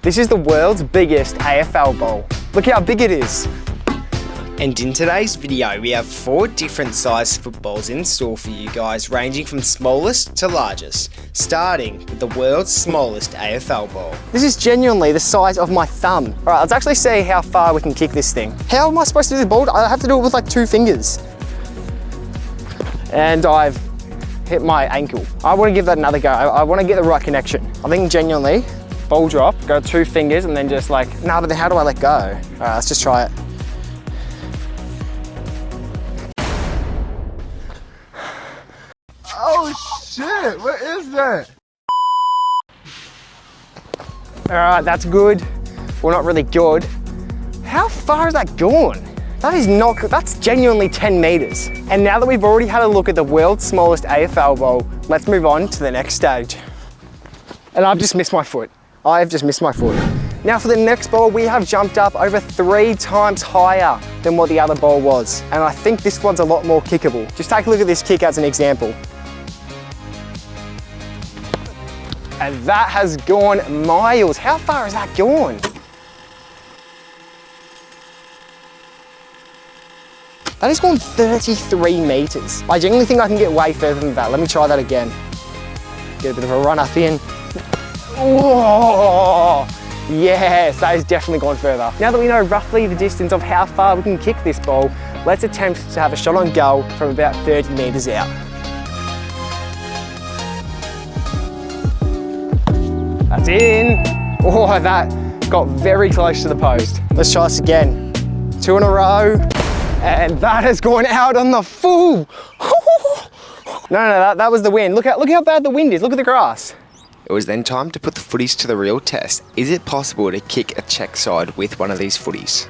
This is the world's biggest AFL ball. Look how big it is. And in today's video, we have 4 different size footballs in store for you guys, ranging from smallest to largest, starting with the world's smallest AFL ball. This is genuinely the size of my thumb. All right, let's actually see how far we can kick this thing. How am I supposed to do the ball? I have to do it with like 2 fingers. And I've hit my ankle. I want to give that another go. I want to get the right connection. I think genuinely, ball drop, go 2 fingers and then just like, no, but then how do I let go? All right, let's just try it. Oh shit, what is that? All right, that's good. Well, not really good. How far has that gone? That is not good. That's genuinely 10 meters. And now that we've already had a look at the world's smallest AFL ball, let's move on to the next stage. And I've just missed my foot. I have just missed my foot. Now for the next ball, we have jumped up over 3 times higher than what the other ball was. And I think this one's a lot more kickable. Just take a look at this kick as an example. And that has gone miles. How far has that gone? That has gone 33 meters. I genuinely think I can get way further than that. Let me try that again. Get a bit of a run up in. Whoa! Yes, that has definitely gone further. Now that we know roughly the distance of how far we can kick this ball, let's attempt to have a shot on goal from about 30 meters out. That's in. Oh, that got very close to the post. Let's try this again. 2 in a row. And that has gone out on the full. No, that was the wind. Look how bad the wind is. Look at the grass. It was then time to put the footies to the real test. Is it possible to kick a check side with one of these footies?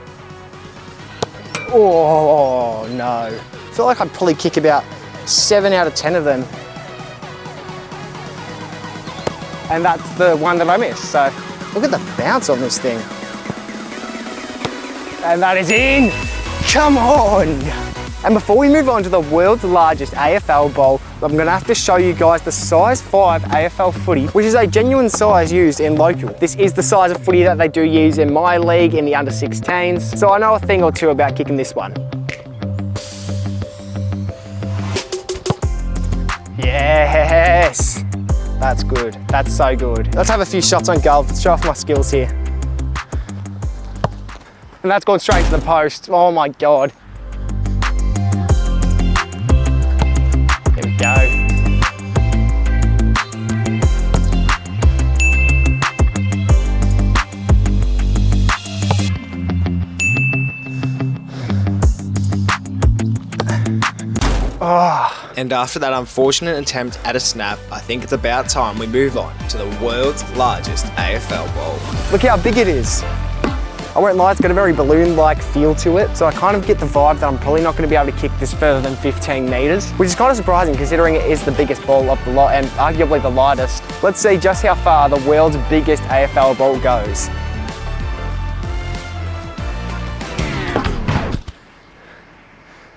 Oh, no. I feel like I'd probably kick about 7 out of 10 of them. And that's the one that I missed. So look at the bounce on this thing. And that is in. Come on. And before we move on to the world's largest AFL ball, I'm gonna have to show you guys the size 5 AFL footy, which is a genuine size used in local. This is the size of footy that they do use in my league in the under 16s. So I know a thing or two about kicking this one. Yes. That's good. That's so good. Let's have a few shots on goal. Let's show off my skills here. And that's gone straight to the post. Oh my God. There we go. Oh. And after that unfortunate attempt at a snap, I think it's about time we move on to the world's largest AFL ball. Look how big it is. I won't lie, it's got a very balloon-like feel to it, so I kind of get the vibe that I'm probably not going to be able to kick this further than 15 meters, which is kind of surprising considering it is the biggest ball of the lot and arguably the lightest. Let's see just how far the world's biggest AFL ball goes.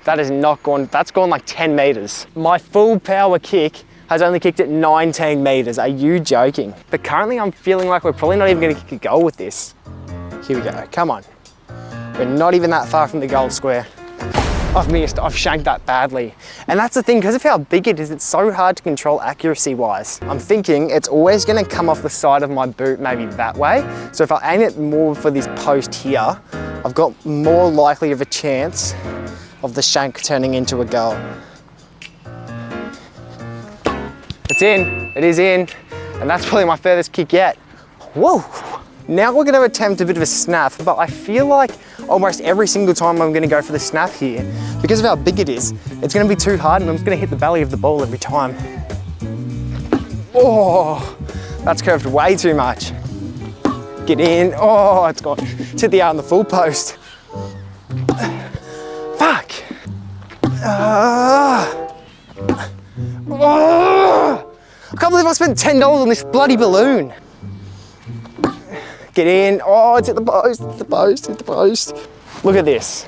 That has not gone, that's gone like 10 meters. My full power kick has only kicked it 19 meters. Are you joking? But currently I'm feeling like we're probably not even gonna kick a goal with this. Here we go, come on. We're not even that far from the goal square. I've missed, I've shanked that badly. And that's the thing, because of how big it is, it's so hard to control accuracy-wise. I'm thinking it's always gonna come off the side of my boot, maybe that way. So if I aim it more for this post here, I've got more likely of a chance of the shank turning into a goal. It's in, it is in, and that's probably my furthest kick yet. Whoa! Now we're gonna attempt a bit of a snap, but I feel like almost every single time I'm gonna go for the snap here, because of how big it is, it's gonna be too hard and I'm just gonna hit the belly of the ball every time. Oh, that's curved way too much. Get in, oh, it's hit the out on the full post. Fuck. I can't believe I spent $10 on this bloody balloon. Get in. Oh, it's at the post, hit the post, hit the post. Look at this.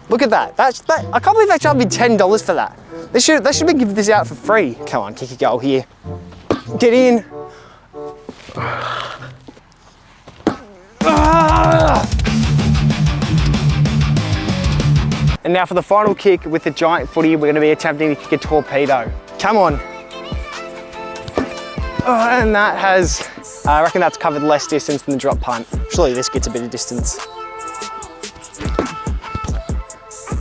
Look at that. I can't believe they charged me $10 for that. They should be giving this out for free. Come on, kick a goal here. Get in. And now for the final kick with the giant footy, we're gonna be attempting to kick a torpedo. Come on. Oh, and that has, I reckon that's covered less distance than the drop punt. Surely this gets a bit of distance.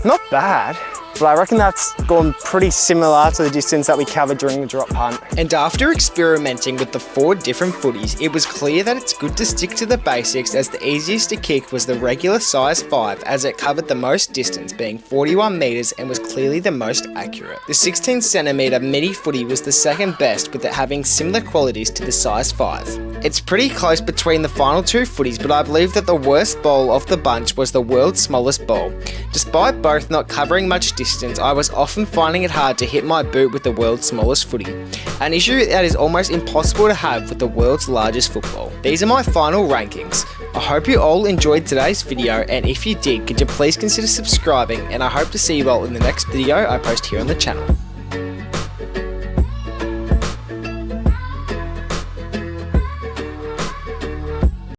Not bad, but I reckon that's gone pretty similar to the distance that we covered during the drop punt. And after experimenting with the 4 different footies, it was clear that it's good to stick to the basics, as the easiest to kick was the regular size 5, as it covered the most distance, being 41 metres, and was clearly the most accurate. The 16 centimetre mini footy was the second best, with it having similar qualities to the size 5. It's pretty close between the final 2 footies, but I believe that the worst bowl of the bunch was the world's smallest bowl. Despite both not covering much distance, I was often finding it hard to hit my boot with the world's smallest footy, an issue that is almost impossible to have with the world's largest football. These are my final rankings. I hope you all enjoyed today's video, and if you did, could you please consider subscribing, and I hope to see you all in the next video I post here on the channel.